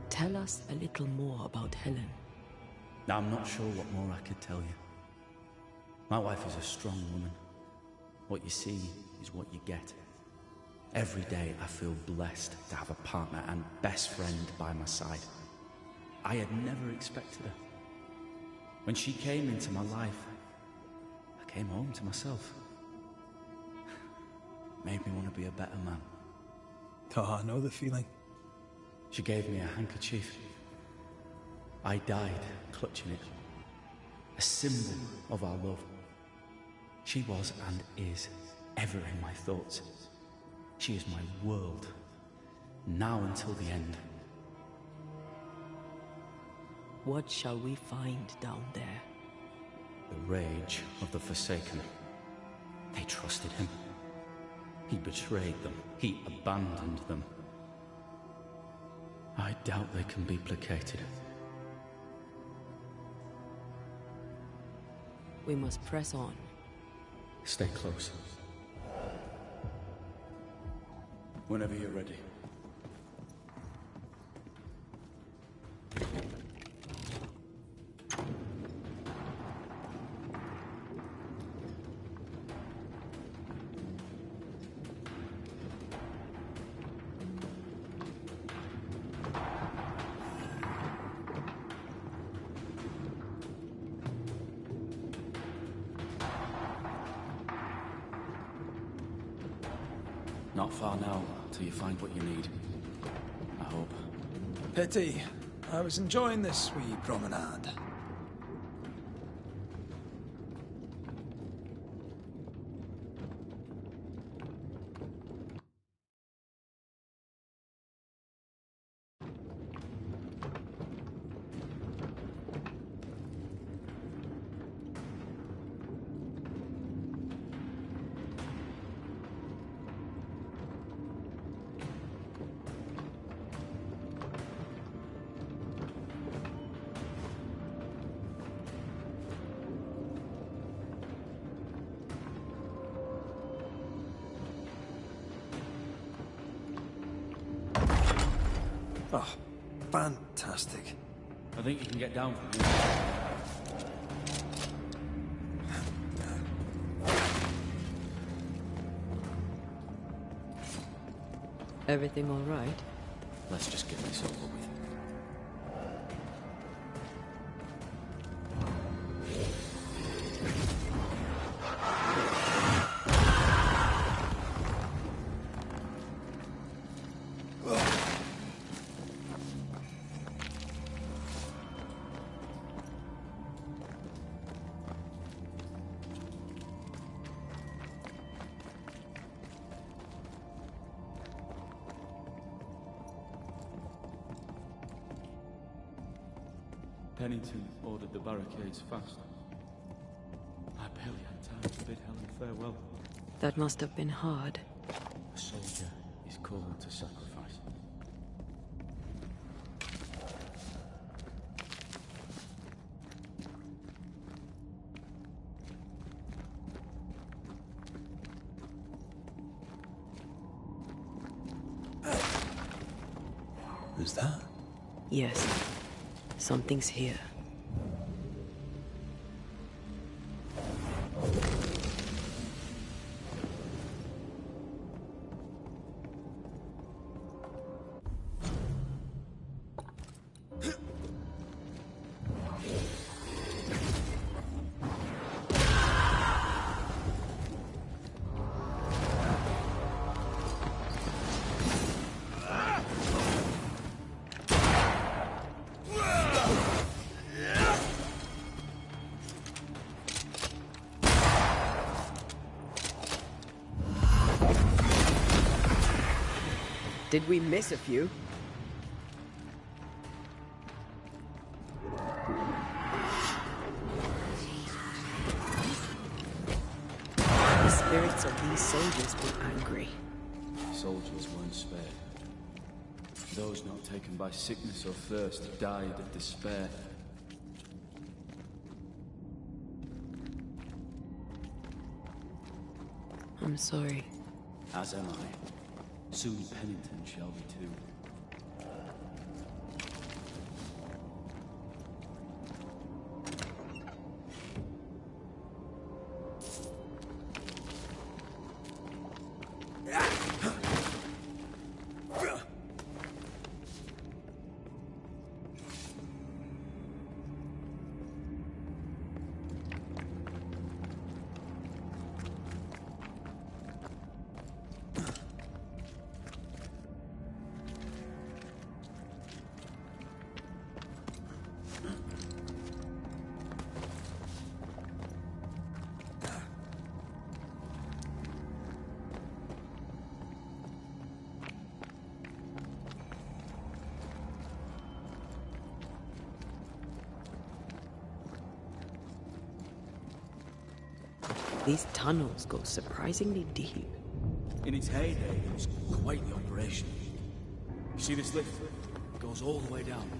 Tell us a little more about Helen. I'm not sure what more I could tell you. My wife is a strong woman. What you see is what you get. Every day I feel blessed to have a partner and best friend by my side. I had never expected her. When she came into my life, I came home to myself. Made me want to be a better man. Oh, I know the feeling. She gave me a handkerchief. I died clutching it. A symbol of our love. She was and is ever in my thoughts. She is my world, now until the end. What shall we find down there? The rage of the Forsaken. They trusted him. He betrayed them. He abandoned them. I doubt they can be placated. We must press on. Stay close. Whenever you're ready. Not far now, till you find what you need. I hope. Pity. I was enjoying this wee promenade. Oh, fantastic. I think you can get down from here. Everything all right? Let's just get this over with. Pennington ordered the barricades fast. I barely had time to bid Helen farewell. That must have been hard. A soldier is called to sacrifice. Who's that? Yes. Something's here. Did we miss a few? spirits of these soldiers were angry. Soldiers weren't spared. Those not taken by sickness or thirst died of despair. I'm sorry. As am I. Soon Pennington shall be too. These tunnels go surprisingly deep. In its heyday, it was quite the operation. You see this lift? It goes all the way down.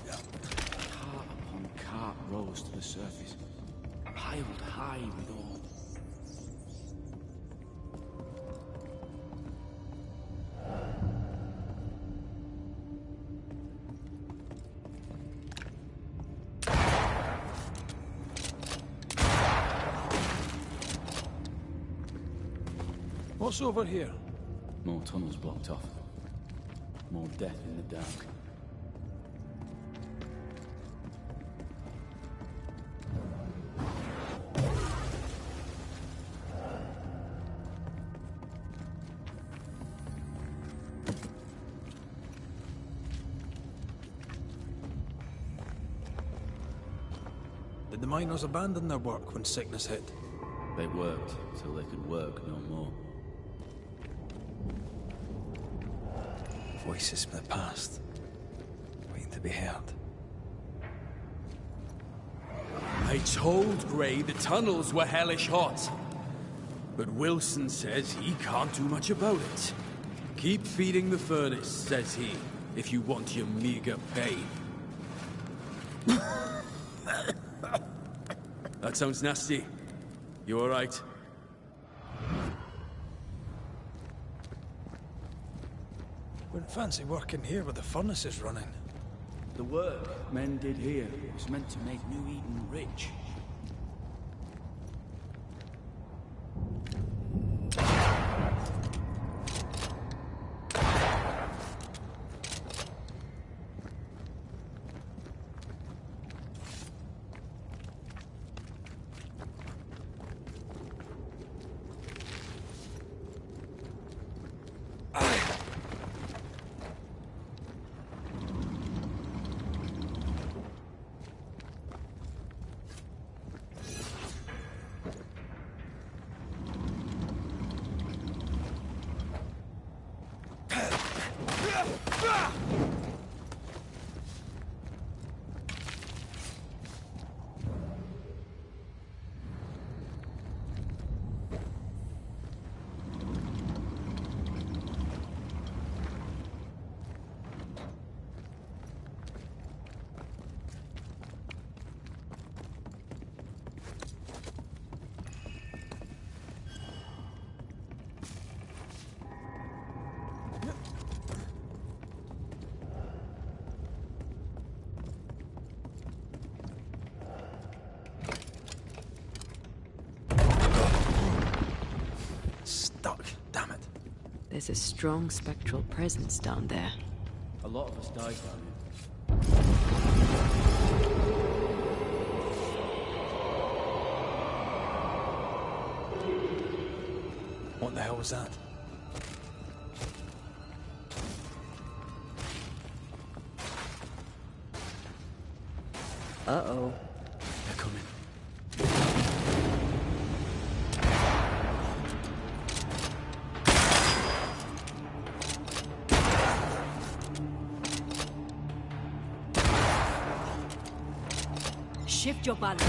Cart upon cart rose to the surface, piled high with ore. What's over here? More tunnels blocked off. More death in the dark. Did the miners abandon their work when sickness hit? They worked till they could work no more. Voices from the past, waiting to be heard. I told Gray the tunnels were hellish hot. But Wilson says he can't do much about it. Keep feeding the furnace, says he, if you want your meager pay. That sounds nasty. You all right? Wouldn't fancy working here with the furnaces running. The work men did here was meant to make New Eden rich. There's a strong spectral presence down there. A lot of us died down here. What the hell was that? Uh-oh. They're coming. shift your balance.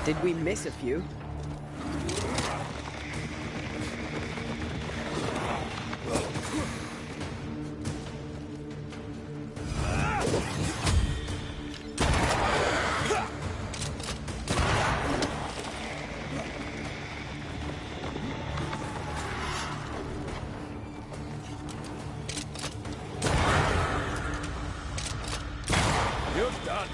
Did we miss a few? You're done.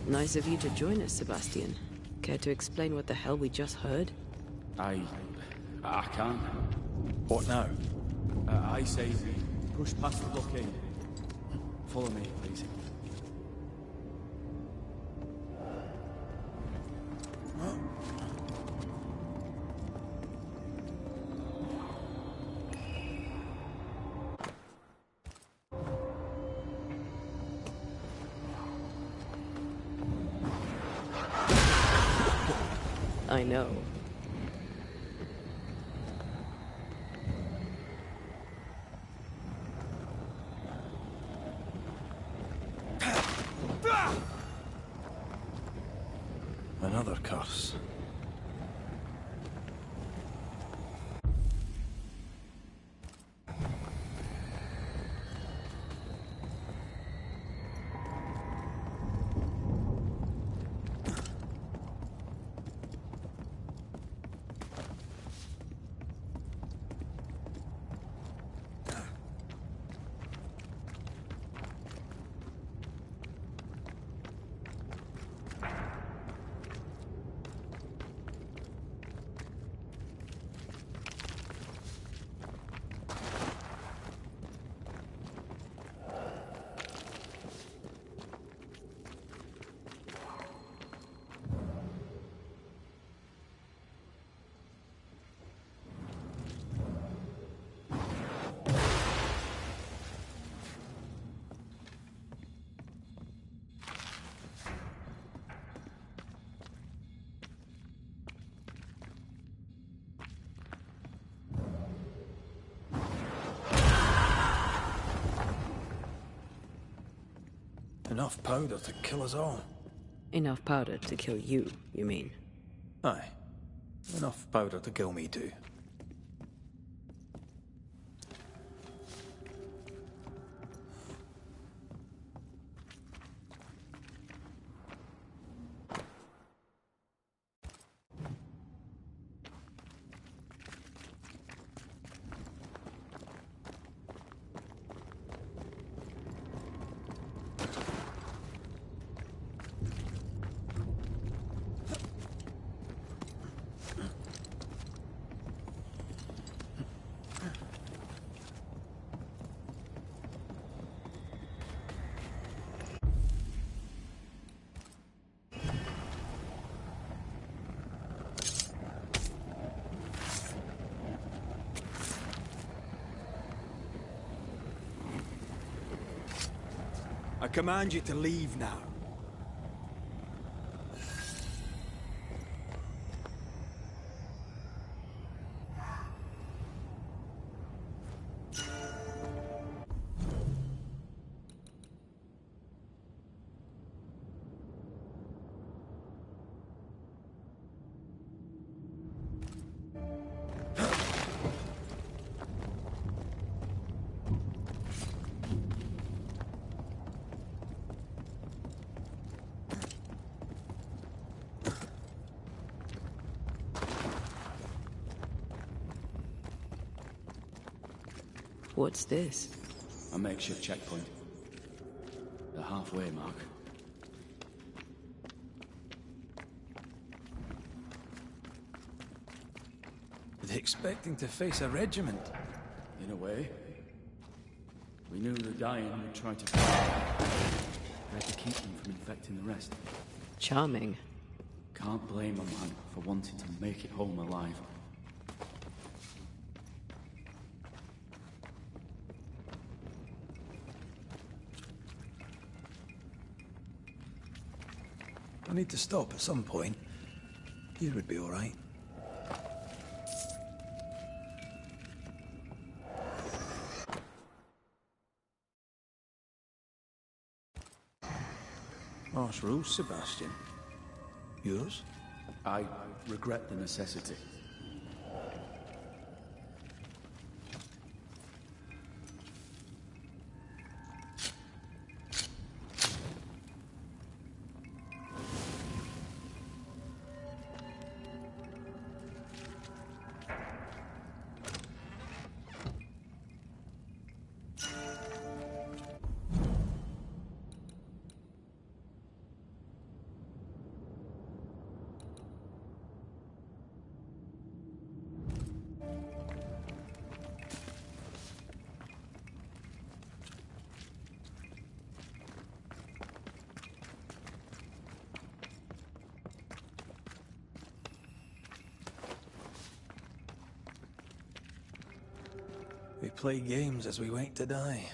Nice of you to join us, Sebastian. Care to explain what the hell we just heard? I can't. What now? I say we push past the blockade. Follow me, please. I know. Another curse. Enough powder to kill us all. Enough powder to kill you, you mean? Aye. Enough powder to kill me too. I command you to leave now. What's this? A makeshift checkpoint. The halfway mark. Are they expecting to face a regiment? In a way. We knew the dying would try to... I had to keep them from infecting the rest. Charming. Can't blame a man for wanting to make it home alive. I need to stop at some point. Here would be all right. Harsh rules, Sebastian. Yours? I regret the necessity. We play games as we wait to die.